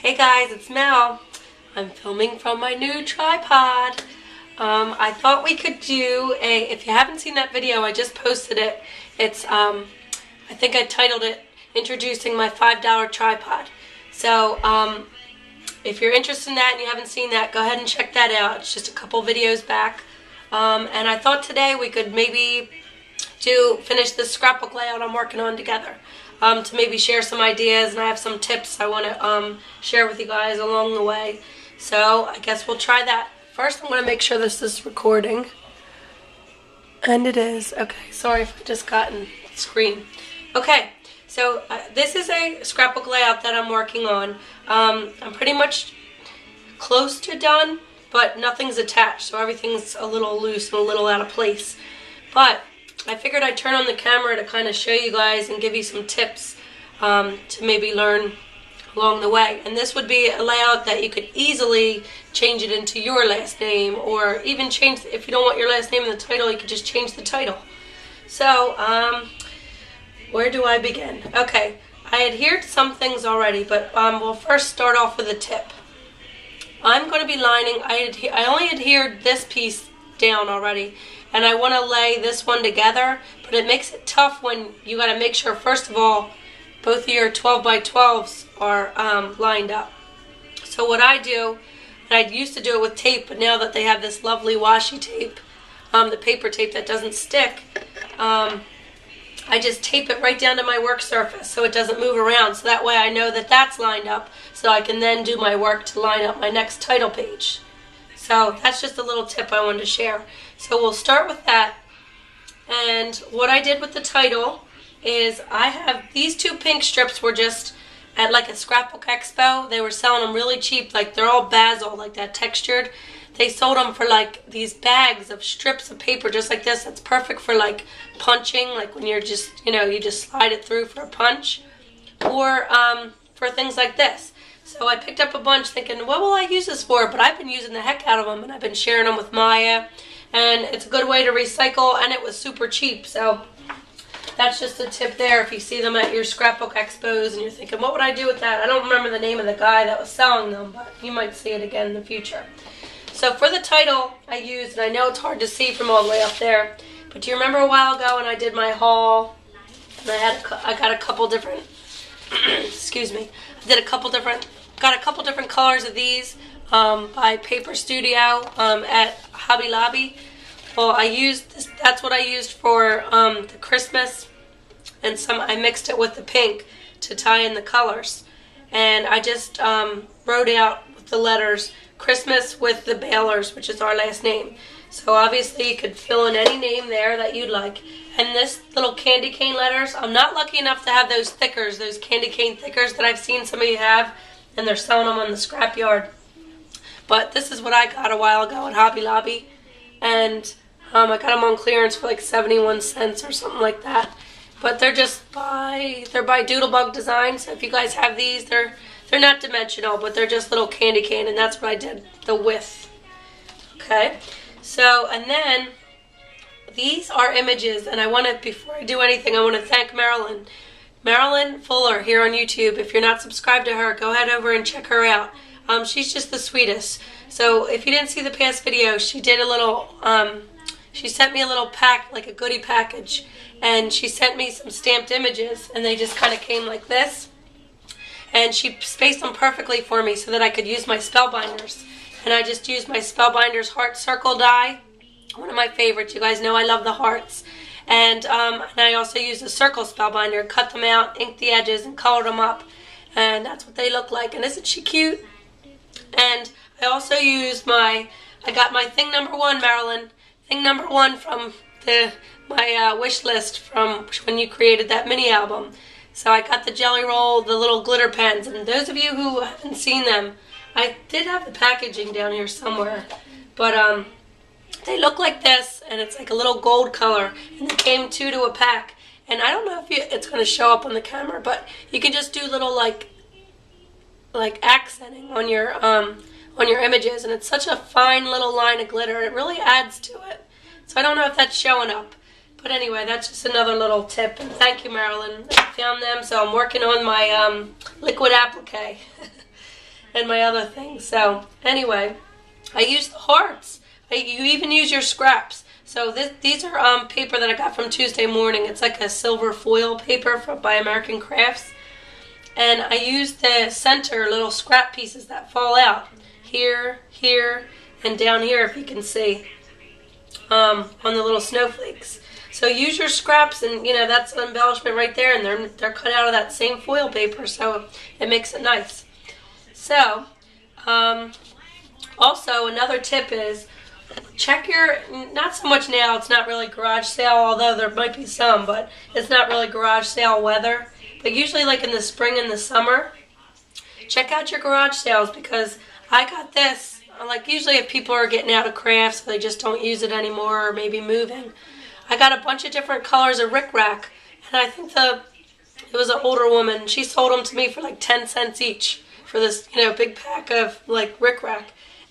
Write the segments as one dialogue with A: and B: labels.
A: Hey guys, it's Mel. I'm filming from my new tripod. I thought we could do if you haven't seen that video, I just posted it. It's, I think I titled it, Introducing My $5 Tripod. So, if you're interested in that and you haven't seen that, go ahead and check that out. It's just a couple videos back. And I thought today we could maybe finish this scrapbook layout I'm working on together. To maybe share some ideas, and I have some tips I want to share with you guys along the way. So I guess we'll try that. First I'm going to make sure this is recording. And it is. Okay, sorry if I just gotten the screen. Okay, so this is a scrapbook layout that I'm working on. I'm pretty much close to done, but nothing's attached, so everything's a little loose and a little out of place. But I figured I'd turn on the camera to kind of show you guys and give you some tips to maybe learn along the way. And this would be a layout that you could easily change it into your last name, or even change, if you don't want your last name in the title, you could just change the title. So, where do I begin? Okay, I adhered to some things already, but we'll first start off with a tip. I'm going to be lining, I only adhered this piece down already, and I want to lay this one together, but it makes it tough when you got to make sure, first of all, both of your 12 by 12s are lined up. So what I do, and I used to do it with tape, but now that they have this lovely washi tape, the paper tape that doesn't stick, I just tape it right down to my work surface so it doesn't move around, so that way I know that that's lined up, so I can then do my work to line up my next title page. So that's just a little tip I wanted to share. So we'll start with that. And what I did with the title is I have these two pink strips were just at like a scrapbook expo. They were selling them really cheap, like they're all basil, like that textured. They sold them for like these bags of strips of paper just like this. That's perfect for like punching, like when you're just, you just slide it through for a punch, or for things like this. So I picked up a bunch thinking, what will I use this for? But I've been using the heck out of them, and I've been sharing them with Maya, and it's a good way to recycle, and it was super cheap. So that's just a tip there if you see them at your scrapbook expos and you're thinking, what would I do with that? I don't remember the name of the guy that was selling them, but you might see it again in the future. So for the title I used, and I know it's hard to see from all the way up there, but do you remember a while ago when I did my haul, and I got a couple different, excuse me, got a couple different colors of these by Paper Studio at Hobby Lobby. Well, I used this, that's what I used for the Christmas, and I mixed it with the pink to tie in the colors. And I just wrote out with the letters Christmas with the Bailers, which is our last name. So obviously you could fill in any name there that you'd like. And this little candy cane letters, I'm not lucky enough to have those thickers, those candy cane thickers that I've seen some of you have, and they're selling them on the scrapyard. But this is what I got a while ago at Hobby Lobby, and I got them on clearance for like 71 cents or something like that. But they're just they're by Doodlebug Design, so if you guys have these, they're not dimensional, but they're just little candy cane, and that's what I did the width. Okay, so, and then these are images, and I want to, before I do anything, I want to thank Marilyn Fuller here on YouTube. If you're not subscribed to her, go head over and check her out. She's just the sweetest. So if you didn't see the past video, she did a little, she sent me a little pack, like a goodie package, and she sent me some stamped images, and they just kind of came like this. And she spaced them perfectly for me so that I could use my Spellbinders. And I just used my Spellbinders Heart Circle die, one of my favorites. You guys know I love the hearts. And I also used a circle spellbinder, cut them out, inked the edges, and colored them up. And that's what they look like. And isn't she cute? And I also used I got my thing number one, Marilyn, thing number one from my wish list from when you created that mini album. So I got the Jelly Roll, the little glitter pens. And those of you who haven't seen them, I did have the packaging down here somewhere. But they look like this, and it's like a little gold color, and they came 2 to a pack. And I don't know if it's going to show up on the camera, but you can just do little like accenting on your images, and it's such a fine little line of glitter. It really adds to it. So I don't know if that's showing up, but anyway, that's just another little tip. And thank you, Marilyn. I found them, so I'm working on my liquid applique. and my other things. So anyway, I use the hearts. You even use your scraps. So these are paper that I got from Tuesday Morning. It's like a silver foil paper by American Crafts. And I use the center little scrap pieces that fall out. Here, here, and down here, if you can see, on the little snowflakes. So use your scraps, and that's an embellishment right there, and they're cut out of that same foil paper, so it makes it nice. So, also another tip is check your, not so much now, it's not really garage sale, although there might be some, but it's not really garage sale weather. But usually like in the spring and the summer, check out your garage sales, because I got this, like usually if people are getting out of crafts, they just don't use it anymore, or maybe moving. I got a bunch of different colors of rickrack, and I think it was an older woman. She sold them to me for like 10 cents each for this, big pack of like rickrack.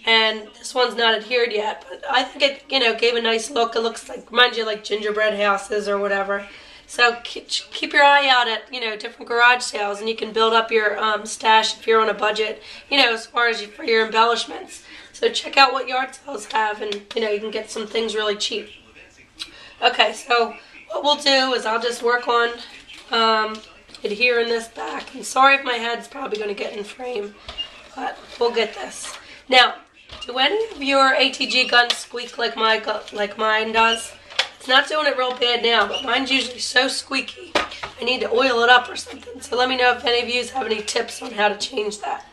A: And this one's not adhered yet, but I think it, gave a nice look. It looks like, reminds you of like gingerbread houses or whatever. So keep your eye out at, different garage sales, and you can build up your stash if you're on a budget, as far as for your embellishments. So check out what yard sales have, and, you can get some things really cheap. Okay, so what we'll do is I'll just work on adhering this back. And sorry if my head's probably going to get in frame, but we'll get this. Now, do any of your ATG guns squeak like mine does? It's not doing it real bad now, but mine's usually so squeaky. I need to oil it up or something. So let me know if any of you have any tips on how to change that.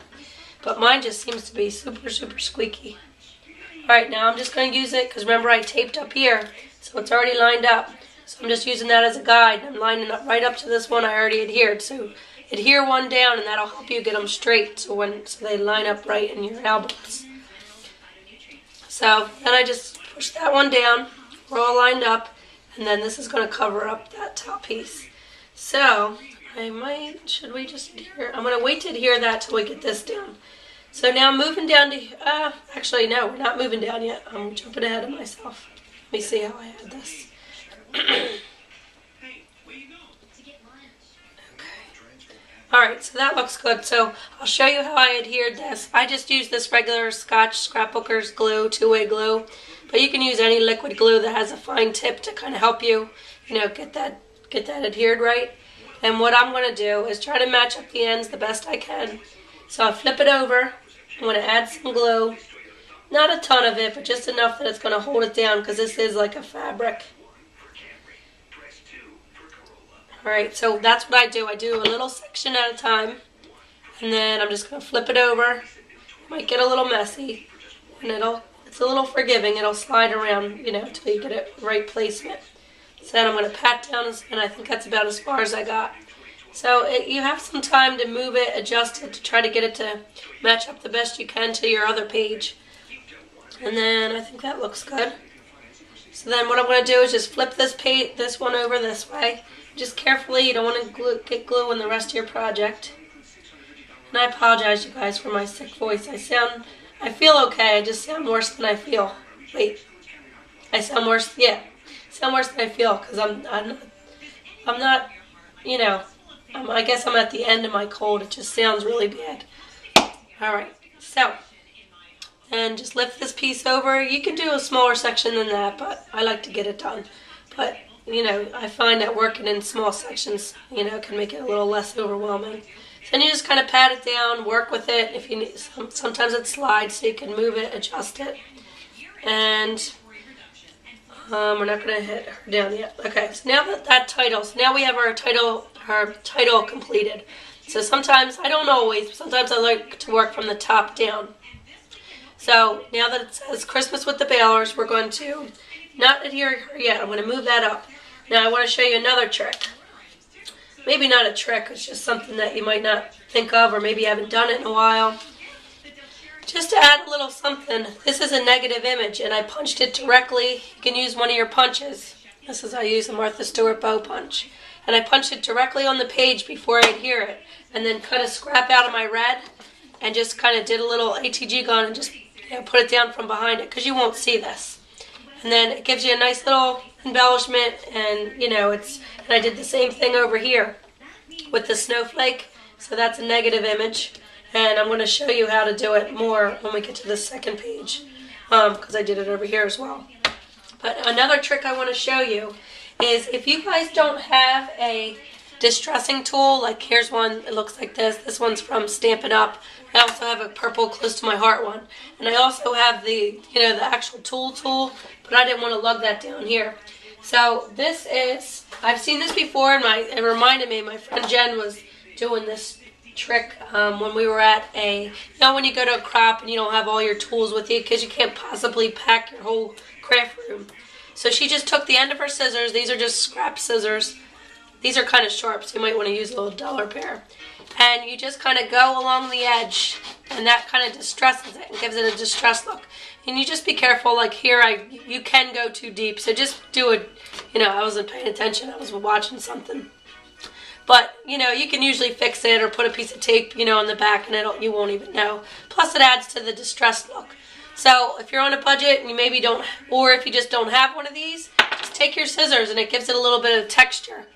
A: But mine just seems to be super, super squeaky. Alright, now I'm just going to use it because remember I taped up here. So it's already lined up. So I'm just using that as a guide. I'm lining up right up to this one I already adhered. So adhere one down, and that'll help you get them straight so they line up right in your albums. So then I just push that one down. We're all lined up, and then this is going to cover up that top piece. So should we just adhere? I'm going to wait to adhere that till we get this down. So now moving down to, actually no, we're not moving down yet. I'm jumping ahead of myself. Let me see how I had this. Okay. Alright, so that looks good. So I'll show you how I adhered this. I just used this regular Scotch Scrapbooker's glue, two-way glue. But you can use any liquid glue that has a fine tip to kind of help you, get that adhered right. And what I'm going to do is try to match up the ends the best I can. So I'll flip it over. I'm going to add some glue. Not a ton of it, but just enough that it's going to hold it down because this is like a fabric. Alright, so that's what I do. I do a little section at a time. And then I'm just going to flip it over. Might get a little messy. And it's a little forgiving. It'll slide around, until you get it right placement. So then I'm going to pat down, and I think that's about as far as I got. So you have some time to move it, adjust it, to try to get it to match up the best you can to your other page. And then I think that looks good. So then what I'm going to do is just flip this one over this way. Just carefully, you don't want to get glue in the rest of your project. And I apologize, you guys, for my sick voice. I feel okay, I just sound worse than I feel. Wait, I sound worse, yeah. I sound worse than I feel, because I'm not, I guess I'm at the end of my cold. It just sounds really bad. Alright, so, and just lift this piece over. You can do a smaller section than that, but I like to get it done. But, I find that working in small sections, can make it a little less overwhelming. Then you just kind of pat it down, work with it. If you need, sometimes it slides, so you can move it, adjust it. And we're not going to hit her down yet. Okay, so now that title, so now we have our title completed. So sometimes, I don't always, sometimes I like to work from the top down. So now that it says Christmas with the Bailers, we're going to not adhere her yet. I'm going to move that up. Now I want to show you another trick. Maybe not a trick, it's just something that you might not think of, or maybe you haven't done it in a while. Just to add a little something, this is a negative image, and I punched it directly. You can use one of your punches. I use a Martha Stewart bow punch. And I punched it directly on the page before I adhere it, and then cut a scrap out of my red, and just kind of did a little ATG gun and just put it down from behind it, because you won't see this. And then it gives you a nice little embellishment, and and I did the same thing over here with the snowflake. So that's a negative image. And I'm going to show you how to do it more when we get to the second page, because I did it over here as well. But another trick I want to show you is if you guys don't have a distressing tool, like here's one, it looks like this. This one's from Stampin' Up. I also have a purple close to my heart one. And I also have the, the actual tool, but I didn't want to lug that down here. So this is, I've seen this before, and it reminded me, my friend Jen was doing this trick when we were at when you go to a crop and you don't have all your tools with you because you can't possibly pack your whole craft room. So she just took the end of her scissors. These are just scrap scissors. These are kind of sharp, so you might want to use a little duller pair. And you just kind of go along the edge, and that kind of distresses it and gives it a distressed look. And you just be careful, like here, you can go too deep, so just do it. I wasn't paying attention, I was watching something. But, you can usually fix it or put a piece of tape, on the back, and you won't even know. Plus, it adds to the distressed look. So, if you're on a budget and you maybe don't, or if you just don't have one of these, just take your scissors, and it gives it a little bit of texture.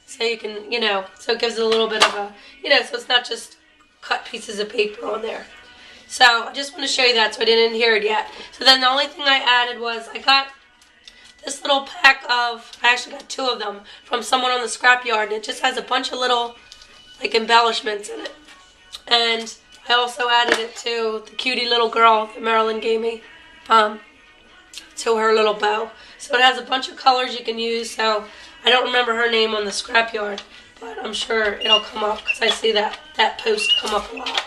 A: So you can, so it gives it a little bit of a, so it's not just cut pieces of paper on there. So, I just want to show you that, so I didn't hear it yet. So then the only thing I added was, I got this little pack of, I actually got 2 of them from someone on the scrapyard, and it just has a bunch of little, like, embellishments in it. And I also added it to the cutie little girl that Marilyn gave me, to her little bow. So it has a bunch of colors you can use, so I don't remember her name on the scrapyard, but I'm sure it'll come up, because I see that post come up a lot.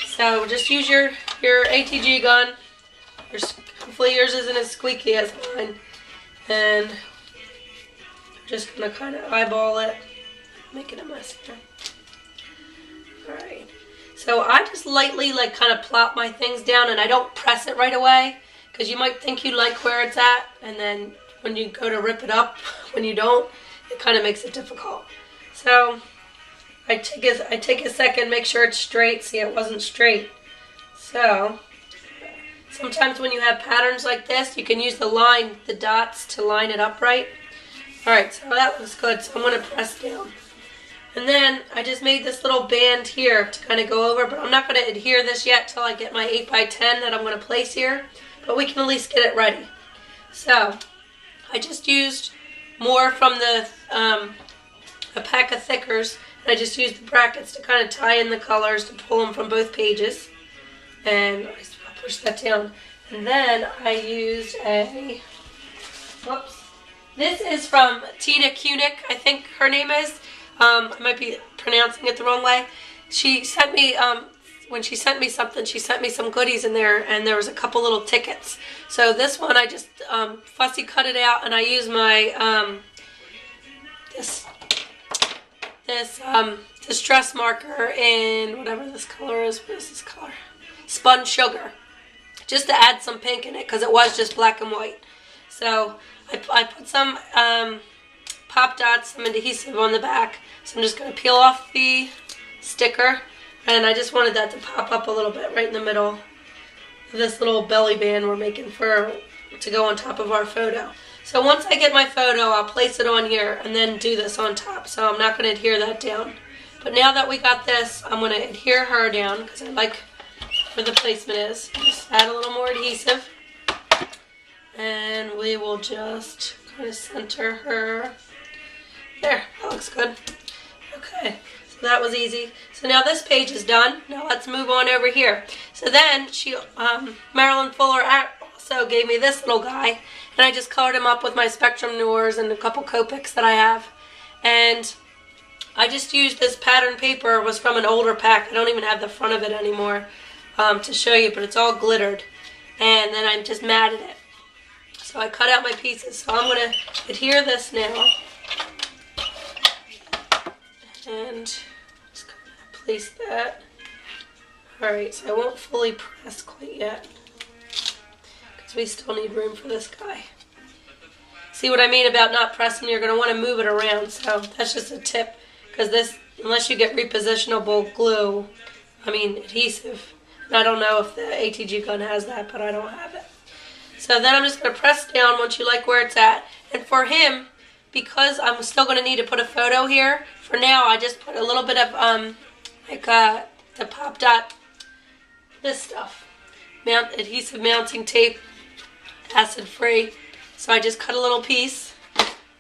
A: So just use your ATG gun. Hopefully yours isn't as squeaky as mine. And I'm just going to kind of eyeball it, make it a mess here. Alright. So I just lightly kind of plop my things down, and I don't press it right away, because you might think you like where it's at, and then when you go to rip it up, when you don't, it kind of makes it difficult. So I take a second, make sure it's straight. See, it wasn't straight. So sometimes when you have patterns like this, you can use the dots to line it up right. Alright, so that looks good. So I'm going to press down. And then I just made this little band here to kind of go over, but I'm not going to adhere this yet till I get my 8x10 that I'm going to place here. But we can at least get it ready. So I just used more from a pack of thickers. And I just used the brackets to kind of tie in the colors to pull them from both pages. And I pushed that down. And then I used this is from Tina Kunick, I think her name is. I might be pronouncing it the wrong way. She sent me, when she sent me something, she sent me some goodies in there, and there was a couple little tickets. So this one, I just fussy cut it out, and I used my, this distress marker in whatever this color is. What is this color? Spun Sugar. Just to add some pink in it, because it was just black and white. So I put some pop dots, some adhesive on the back. So I'm just going to peel off the sticker, and I just wanted that to pop up a little bit right in the middle of this little belly band we're making to go on top of our photo. So once I get my photo, I'll place it on here and then do this on top. So I'm not going to adhere that down. But now that we got this, I'm going to adhere her down because I like where the placement is. Just add a little more adhesive. And we will just kind of center her. There, that looks good. Okay, so that was easy. So now this page is done. Now let's move on over here. So then Marilyn Fuller also gave me this little guy, and I just colored him up with my Spectrum Noors and a couple Copics that I have. And I just used this pattern paper. It was from an older pack. I don't even have the front of it anymore to show you, but it's all glittered. And then I just matted it. So I cut out my pieces. So I'm going to adhere this now. And just kind of place that. Alright, so I won't fully press quite yet, because we still need room for this guy. See what I mean about not pressing? You're going to want to move it around. So that's just a tip, because this, unless you get repositionable glue, adhesive, and I don't know if the ATG gun has that, but I don't have it. So then I'm just going to press down once you like where it's at. And for him, because I'm still going to need to put a photo here, for now I just put a little bit of the Pop Dot, this stuff, adhesive mounting tape, acid free. So I just cut a little piece,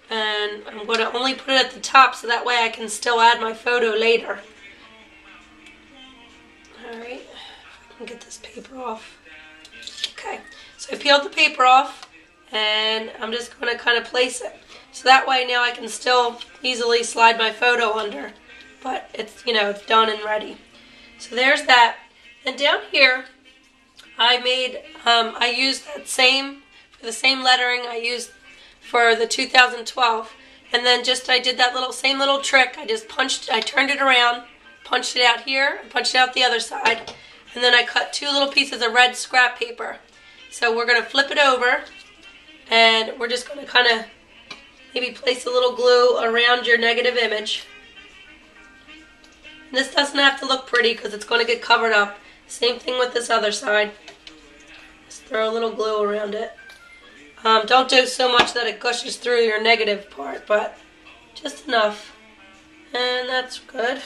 A: and I'm going to only put it at the top so that way I can still add my photo later. Alright, I can get this paper off. Okay, so I peeled the paper off, and I'm just going to kind of place it. So that way now I can still easily slide my photo under, but it's, you know, it's done and ready. So there's that. And down here, I used that same, for the same lettering I used for the 2012. And then I did that same little trick. I turned it around, punched it out here, and punched it out the other side. And then I cut 2 little pieces of red scrap paper. So we're going to flip it over, and we're just going to kind of maybe place a little glue around your negative image. And this doesn't have to look pretty because it's going to get covered up. Same thing with this other side. Just throw a little glue around it. Don't do so much that it gushes through your negative part, but just enough. And that's good.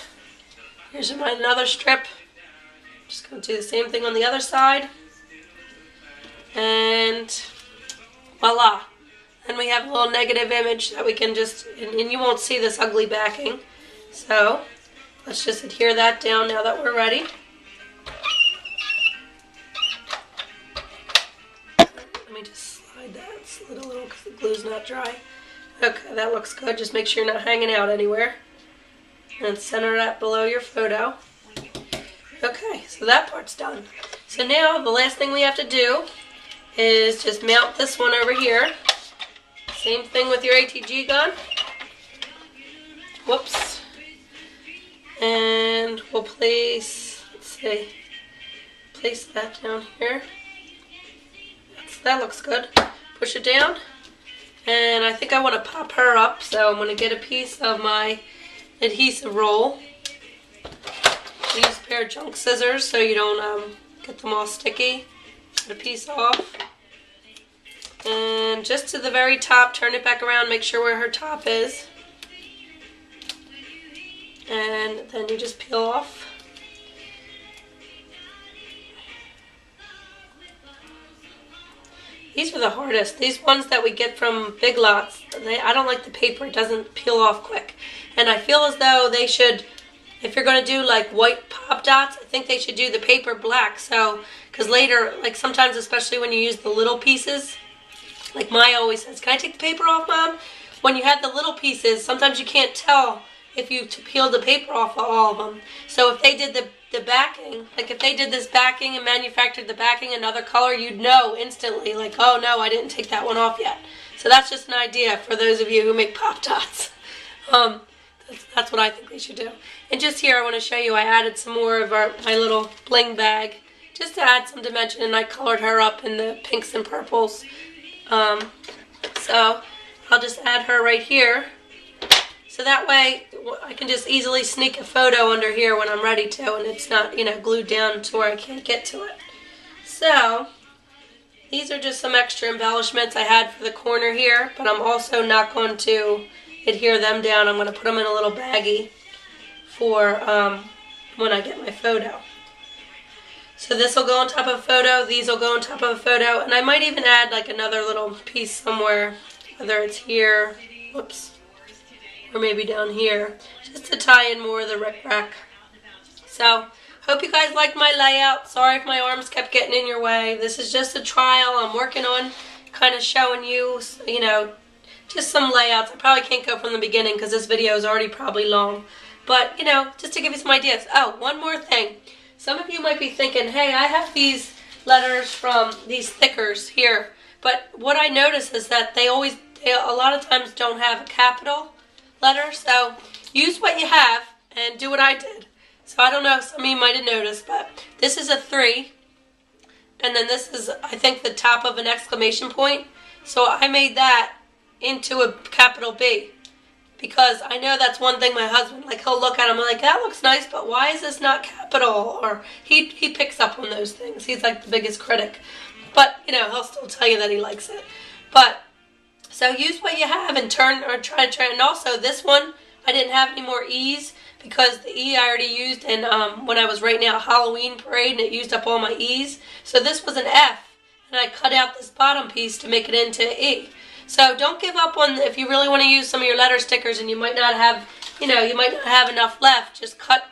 A: Here's another strip. Just going to do the same thing on the other side. And voila. And we have a little negative image that we can just, and you won't see this ugly backing. So let's just adhere that down now that we're ready. Let me just slide that, slid a little because the glue's not dry. Okay, that looks good. Just make sure you're not hanging out anywhere. And center that below your photo. Okay, so that part's done. So now the last thing we have to do is just mount this one over here. Same thing with your ATG gun. Whoops. And we'll place that down here. That looks good. Push it down. And I think I want to pop her up, so I'm going to get a piece of my adhesive roll. Use a pair of junk scissors so you don't get them all sticky. Cut a piece off. And just to the very top, turn it back around, make sure where her top is. And then you just peel off. These are the hardest. These ones that we get from Big Lots, I don't like the paper. It doesn't peel off quick. And I feel as though they should, if you're going to do like white pop dots, I think they should do the paper black. So, because later, like sometimes, especially when you use the little pieces, like Maya always says, can I take the paper off, Mom? When you have the little pieces, sometimes you can't tell if you peeled the paper off of all of them. So if they did the backing, like if they did this backing and manufactured the backing another color, you'd know instantly, like, oh no, I didn't take that one off yet. So that's just an idea for those of you who make pop dots. That's what I think we should do. And just here I want to show you I added some more of my little bling bag just to add some dimension, and I colored her up in the pinks and purples. So I'll just add her right here. So that way I can just easily sneak a photo under here when I'm ready to, and it's not, you know, glued down to where I can't get to it. So these are just some extra embellishments I had for the corner here, but I'm also not going to adhere them down. I'm going to put them in a little baggie for when I get my photo. So this will go on top of a photo, these will go on top of a photo, and I might even add like another little piece somewhere, whether it's here, whoops, or maybe down here, just to tie in more of the rickrack. So, hope you guys liked my layout. Sorry if my arms kept getting in your way. This is just a trial. I'm working on kind of showing you, you know, just some layouts. I probably can't go from the beginning because this video is already probably long. But, you know, just to give you some ideas. Oh, one more thing. Some of you might be thinking, hey, I have these letters from these thickers here. But what I notice is that they a lot of times don't have a capital letter. So use what you have and do what I did. So I don't know if some of you might have noticed, but this is a 3. And then this is, I think, the top of an exclamation point. So I made that into a capital B. Because I know that's one thing my husband, like, he'll look at them like, that looks nice, but why is this not capital? Or he picks up on those things. He's like the biggest critic. But, you know, he'll still tell you that he likes it. But, so use what you have and try. And also this one, I didn't have any more E's because the E I already used in when I was writing out Halloween Parade, and it used up all my E's. So this was an F, and I cut out this bottom piece to make it into E. So don't give up on if you really want to use some of your letter stickers and you might not have, you might not have enough left. Just cut,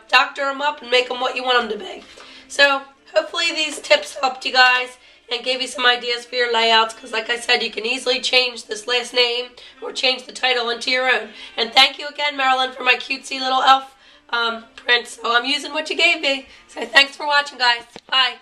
A: doctor them up and make them what you want them to be. So hopefully these tips helped you guys and gave you some ideas for your layouts, because like I said, you can easily change this last name or change the title into your own. And thank you again, Marilyn, for my cutesy little elf print. So I'm using what you gave me. So thanks for watching, guys. Bye.